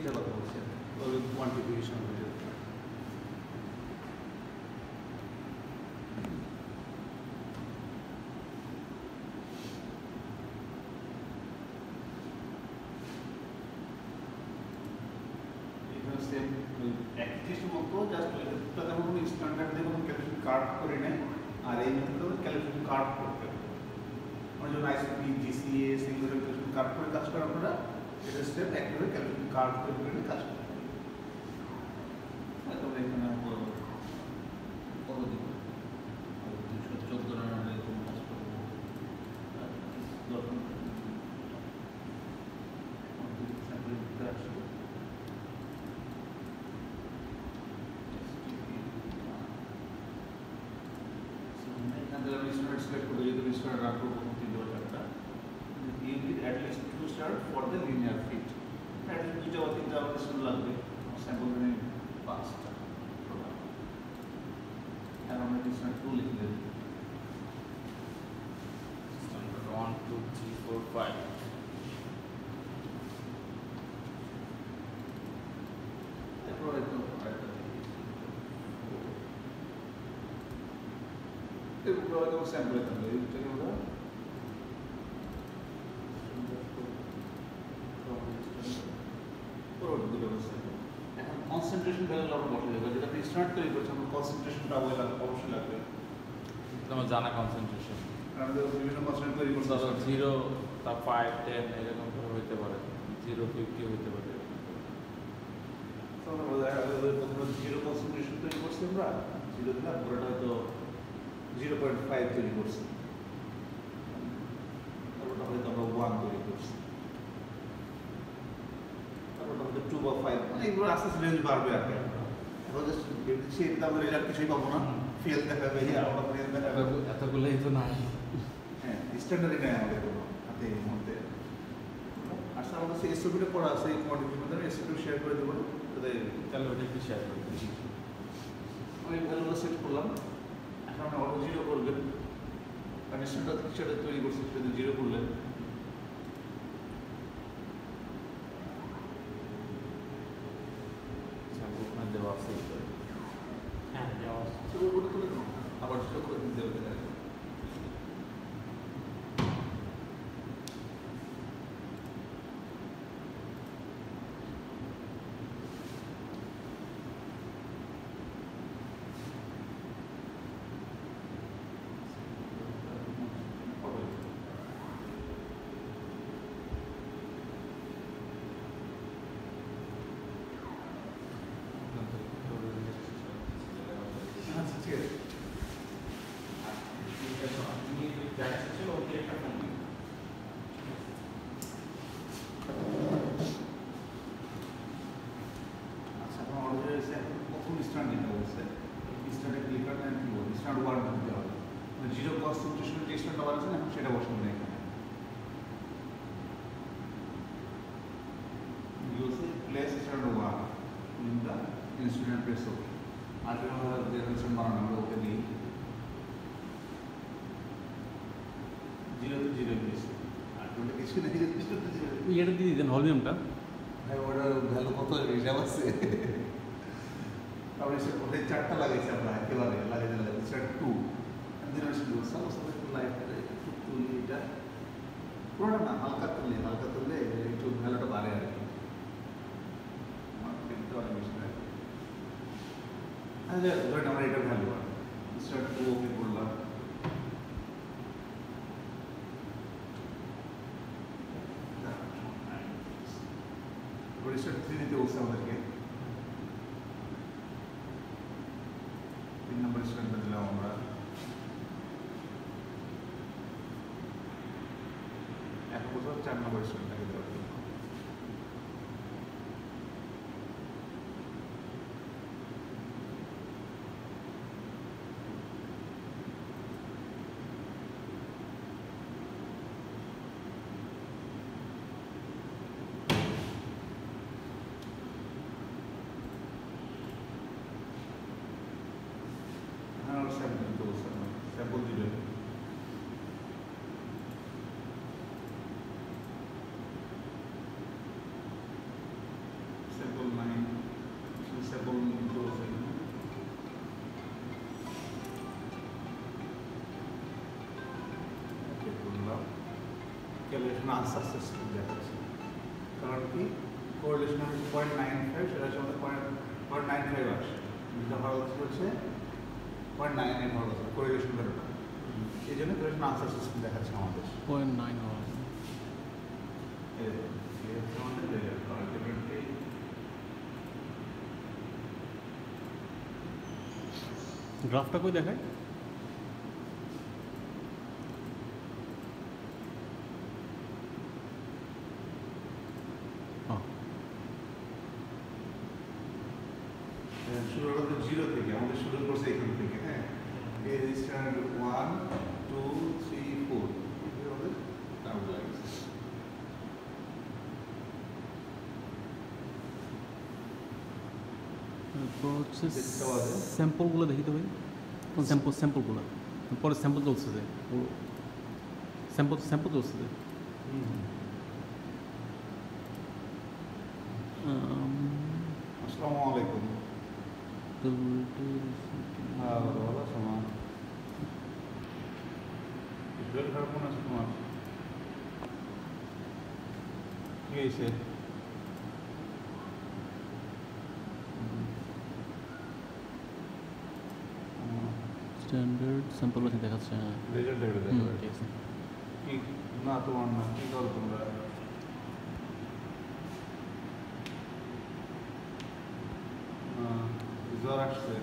এটা কথা বলছি কোয়ান্টিফিকেশন হয়ে যেতে পারে। সেম একত্রিশ মতো জাস্ট তাদের কোনো স্ট্যান্ডার্ড দিয়ে কোনো ক্যালকুলেশন কার্ড করে নেয়, আর এই মেথডে ক্যালকুলেশন কার্ড করতে হবে। মানে যখন আইসিপি জিসিএ সেগুলো ক্যালকুলেশন কার্ড করে কাজ করে আপনারা, এটা স্টেপ একভাবে ক্যালকুলেশন কার্ড করে নিয়ে কাজ করতে হবে। তবে এখানে কত দিব 214 রানের এরকম কাজ করবো। Select for the start after you need at least 2 stars for the linear fit. At least 2 or 3 hours lagbe sample mein 5 star and on this one 2 likh debi standard 1 2 3 4 5 তারপর একটু এগুলো হয়তো স্যাম্পল থাকবে এইটাকে আমরা এখন কনসেন্ট্রেশন ভ্যালু আমরা বসে দেবো, যেটা আপনি স্টার্ট তৈরি করছেন কনসেন্ট্রেশনটা অবশ্যই লাগবে। তোমার জানা কনসেন্ট্রেশন আমাদের বিভিন্ন কনসেন্ট্রেশন তৈরি করতে ধরো 0 তা 5 10 এরকম করে হইতে পারে, 0 50 হইতে পারে। তো আমরা প্রথমে 0 কনসেন্ট্রেশন তৈরি করছি, আমরা 0 দিলাম, পুরোটা হয়তো 0.5 তৈরি করছি, তারপরটা হয়তো আমরা 1 তৈরি করছি, তারপরটা হয়তো 2 বা 5, মানে এগুলো আস্তে আস্তে রেঞ্জ বাড়বে আর কি। এখন জাস্ট সেই দামের রেজাল্ট কিছুই পাবো না, ফেল দেখাবে, আমরা ফেল দেখাবে, এতগুলোই তো নাই। হ্যাঁ স্ট্যান্ডার্ডই নেই আমাদের কোনো হাতে এই মুহূর্তে। আসলে আমাদের সেই এসওপিটা পড়া আছে, এই কোয়ান্টিটির মধ্যে আমি এসওপি শেয়ার করে দেবো, তাহলে ওটা একটু শেয়ার করে দিই। আমি ভ্যালুগুলো সেট করলাম। এখন আপনি অটো 0 করবেন, কানেকশনটা সেটা তৈরি করছি, সেটা 0 করলেন, দেওয়া আছে, হ্যাঁ দেওয়া আছে, আবার সেটা করে দিতে হবে। ঠিক আছে, প্রথম স্ট্যান্ড দিতে বলছে, স্ট্যান্ডে ক্লিক করতে কি বলবো, স্ট্যান্ড 1 দিতে হবে, 0 কনসেন্ট্রেশনের যে স্ট্যান্ড আছে না সেটা বসানো নেই এখানে। বলছে place stand 1 in the instrument press okay, আর যে ইনস্ট্রুমেন্ট বানানো আমরা ওকে দিই 0 to 0 দিয়েছি, আর ওটা কিছু নেই, এটা দিয়ে দিতেন ভলিউমটা, ভাই ওটার ভ্যালু কত হিসাব আছে। তারপরে সে কোথায় 4টা লাগাইছে, আমরা একেবারে লাগাইতে লাগাইছে স্যার 2 জেনারেশন গুলো সাপোজ একটু লাইট একটু তুলি, এটা পুরোটা না, হালকা তুললে একটু ভ্যালুটা বাড়ে আর কি, আমার দেখতে অনেক বেশি লাগে। আচ্ছা ধরেন আমরা এটা ভ্যালু স্টার 2 ওকে করলাম, স্টার 3 দিতে বলছে আমাদেরকে, 3 নম্বর স্ট্যান্ডটা দিলাম আমরা, এখন বলতে 4 নম্বর স্ট্যান্ডটাকে দেওয়ার জন্য। স্যাম্পল দিতে বলছে, স্যাম্পল দিবেন, ক্যালকুলেশন আনসার সিস্টেম দেখাচ্ছে। কারণ কি কোরিলেশন 0.95, সেটা হচ্ছে 0.95 আসে, যেটা ভালো হচ্ছে 0.99 ভালো হচ্ছে কোরিলেশন ভ্যালুটা। এই জন্য কোরিলেশন আনসার সিস্টেম দেখাচ্ছে আমাদের। 0.9 হওয়া এই হচ্ছে আমাদের রেজাল্ট। আলটিমেটলি গ্রাফটা কই দেখায়? শুরু হলো 0 থেকে, আমাদের শুরু করছে এখান থেকে। হ্যাঁ, এই রেজিস্টার 1 2 3 4 এটা আমাদের ডাউন লাগছে। তারপর হচ্ছে দেখতে পাওয়া যায়। স্যাম্পলগুলো দেখি তো ভাই, স্যাম্পলগুলো পরে স্যাম্পল চলছে যে স্যাম্পল চলছে যে আসসালামু আলাইকুম। ভালো সময় শরীর খারাপ মনে আছে তোমার? কি হয়েছে? স্ট্যান্ডার্ড স্যাম্পল আছে দেখাচ্ছে। হ্যাঁ রেজাল্ট দেখে ঠিক দেখো। আছে। কি না তোমার না, কি করো তোমরা? জ্বর আসছে।